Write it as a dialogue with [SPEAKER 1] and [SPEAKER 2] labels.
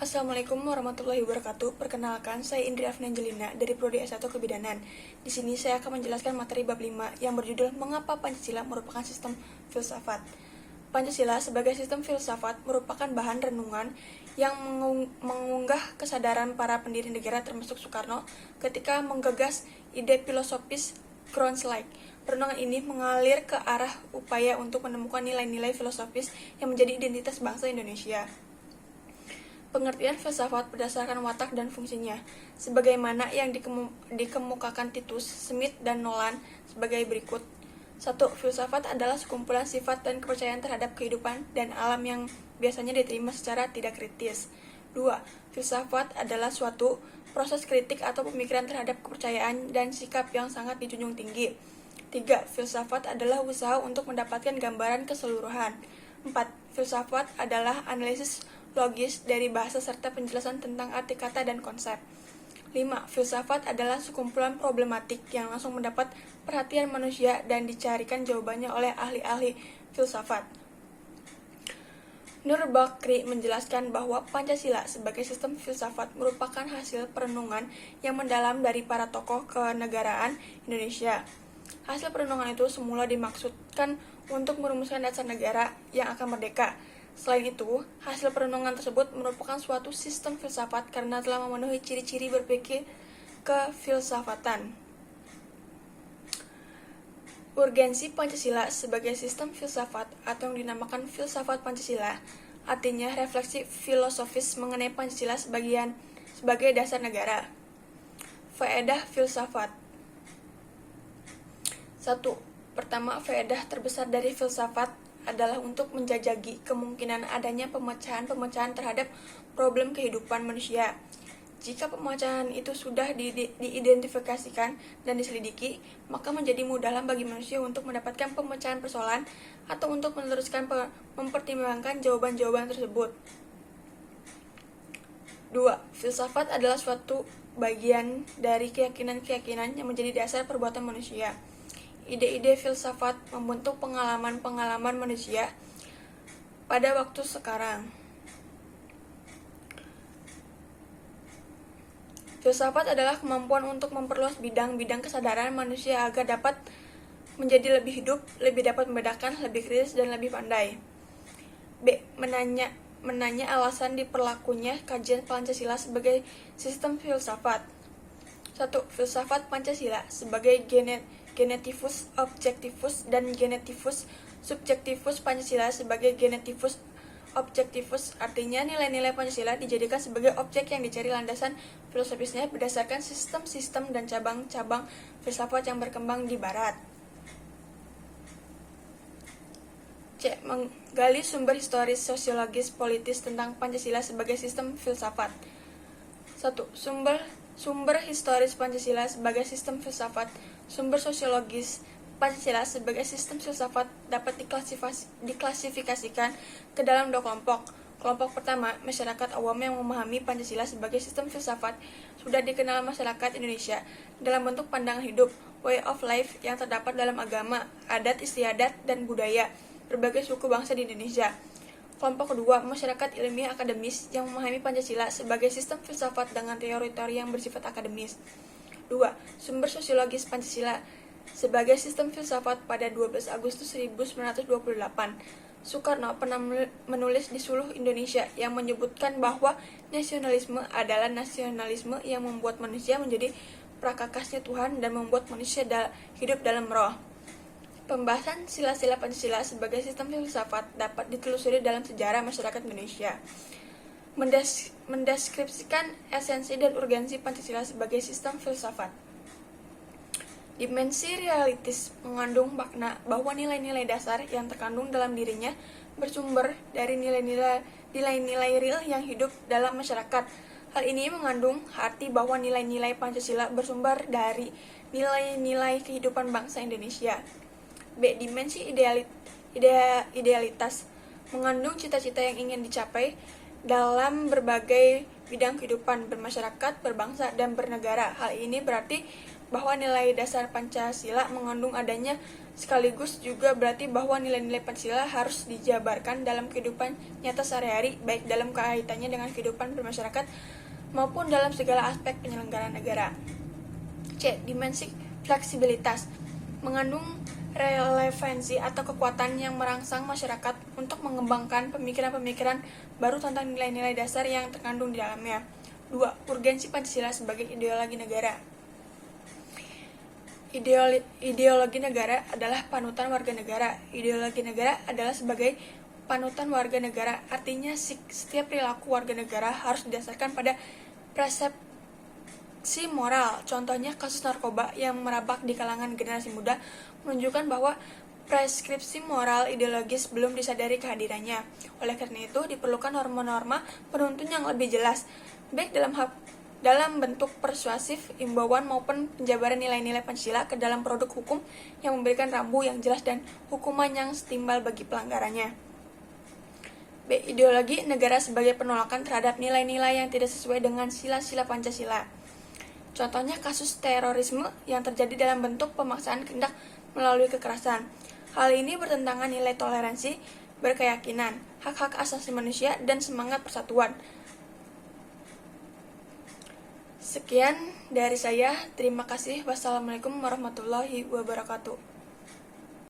[SPEAKER 1] Assalamualaikum warahmatullahi wabarakatuh. Perkenalkan, saya Indri Afni Angelina dari Prodi S1 Kebidanan. Di sini saya akan menjelaskan materi bab 5 yang berjudul Mengapa Pancasila merupakan sistem filsafat. Pancasila sebagai sistem filsafat merupakan bahan renungan yang mengunggah kesadaran para pendiri negara termasuk Soekarno ketika menggagas ide filosofis Groundslike. Renungan ini mengalir ke arah upaya untuk menemukan nilai-nilai filosofis yang menjadi identitas bangsa Indonesia. Pengertian filsafat berdasarkan watak dan fungsinya, sebagaimana yang dikemukakan Titus, Smith, dan Nolan sebagai berikut. 1. Filsafat adalah sekumpulan sifat dan kepercayaan terhadap kehidupan dan alam yang biasanya diterima secara tidak kritis. 2. Filsafat adalah suatu proses kritik atau pemikiran terhadap kepercayaan dan sikap yang sangat dijunjung tinggi. 3. Filsafat adalah usaha untuk mendapatkan gambaran keseluruhan. 4. Filsafat adalah analisis logis dari bahasa serta penjelasan tentang arti kata dan konsep. 5. Filsafat adalah sekumpulan problematik yang langsung mendapat perhatian manusia dan dicarikan jawabannya oleh ahli-ahli filsafat. Nur Bakri menjelaskan bahwa Pancasila sebagai sistem filsafat merupakan hasil perenungan yang mendalam dari para tokoh kenegaraan Indonesia. Hasil perenungan itu semula dimaksudkan untuk merumuskan dasar negara yang akan merdeka. Selain itu, hasil perenungan tersebut merupakan suatu sistem filsafat karena telah memenuhi ciri-ciri berpikir kefilsafatan. Urgensi Pancasila sebagai sistem filsafat atau yang dinamakan filsafat Pancasila, artinya refleksi filosofis mengenai Pancasila sebagai dasar negara. Faedah filsafat. 1. Pertama, faedah terbesar dari filsafat adalah untuk menjajaki kemungkinan adanya pemecahan-pemecahan terhadap problem kehidupan manusia. Jika pemecahan itu sudah diidentifikasikan dan diselidiki, maka menjadi mudahlah bagi manusia untuk mendapatkan pemecahan persoalan atau untuk meneruskan mempertimbangkan jawaban-jawaban tersebut. 2. Filsafat adalah suatu bagian dari keyakinan-keyakinan yang menjadi dasar perbuatan manusia. Ide-ide filsafat membentuk pengalaman-pengalaman manusia pada waktu sekarang. Filsafat adalah kemampuan untuk memperluas bidang-bidang kesadaran manusia agar dapat menjadi lebih hidup, lebih dapat membedakan, lebih kritis, dan lebih pandai. B. Menanya alasan diperlakunya kajian Pancasila sebagai sistem filsafat. 1. Filsafat Pancasila sebagai genetivus objektivus dan genetivus subjektivus. Pancasila sebagai genetivus objektivus artinya nilai-nilai Pancasila dijadikan sebagai objek yang dicari landasan filosofisnya berdasarkan sistem-sistem dan cabang-cabang filsafat yang berkembang di Barat. C. Menggali sumber historis, sosiologis, politis tentang Pancasila sebagai sistem filsafat. 1. Sumber historis Pancasila sebagai sistem filsafat. Sumber sosiologis Pancasila sebagai sistem filsafat dapat diklasifikasikan ke dalam dua kelompok. Kelompok pertama, masyarakat awam yang memahami Pancasila sebagai sistem filsafat sudah dikenal masyarakat Indonesia dalam bentuk pandangan hidup, way of life yang terdapat dalam agama, adat istiadat, dan budaya berbagai suku bangsa di Indonesia. Kelompok kedua, masyarakat ilmiah akademis yang memahami Pancasila sebagai sistem filsafat dengan teori-teori yang bersifat akademis. 2. Sumber sosiologis Pancasila sebagai sistem filsafat. Pada 12 Agustus 1928, Soekarno pernah menulis di Suluh Indonesia yang menyebutkan bahwa nasionalisme adalah nasionalisme yang membuat manusia menjadi prakakasnya Tuhan dan membuat manusia hidup dalam roh. Pembahasan sila-sila Pancasila sebagai sistem filsafat dapat ditelusuri dalam sejarah masyarakat Indonesia. Mendeskripsikan esensi dan urgensi Pancasila sebagai sistem filsafat. Dimensi realitis mengandung makna bahwa nilai-nilai dasar yang terkandung dalam dirinya bersumber dari nilai-nilai real yang hidup dalam masyarakat. Hal ini mengandung arti bahwa nilai-nilai Pancasila bersumber dari nilai-nilai kehidupan bangsa Indonesia. B. Dimensi idealitas mengandung cita-cita yang ingin dicapai dalam berbagai bidang kehidupan bermasyarakat, berbangsa, dan bernegara. Hal ini berarti bahwa nilai dasar Pancasila mengandung adanya sekaligus juga berarti bahwa nilai-nilai Pancasila harus dijabarkan dalam kehidupan nyata sehari-hari, baik dalam kaitannya dengan kehidupan bermasyarakat maupun dalam segala aspek penyelenggaraan negara. C. Dimensi fleksibilitas mengandung relevansi atau kekuatan yang merangsang masyarakat untuk mengembangkan pemikiran-pemikiran baru tentang nilai-nilai dasar yang terkandung di dalamnya. 2. Urgensi Pancasila sebagai ideologi negara. Ideologi negara adalah panutan warga negara. Ideologi negara adalah sebagai panutan warga negara, artinya setiap perilaku warga negara harus didasarkan pada persepsi moral. Contohnya kasus narkoba yang merabak di kalangan generasi muda menunjukkan bahwa preskripsi moral ideologis belum disadari kehadirannya. Oleh karena itu, diperlukan norma-norma penuntun yang lebih jelas, baik dalam bentuk persuasif, imbauan maupun penjabaran nilai-nilai Pancasila ke dalam produk hukum yang memberikan rambu yang jelas dan hukuman yang setimpal bagi pelanggarannya. B. Ideologi negara sebagai penolakan terhadap nilai-nilai yang tidak sesuai dengan sila-sila Pancasila. Contohnya kasus terorisme yang terjadi dalam bentuk pemaksaan kehendak melalui kekerasan. Hal ini bertentangan nilai toleransi, berkeyakinan, hak-hak asasi manusia, dan semangat persatuan. Sekian dari saya, terima kasih. Wassalamualaikum warahmatullahi wabarakatuh.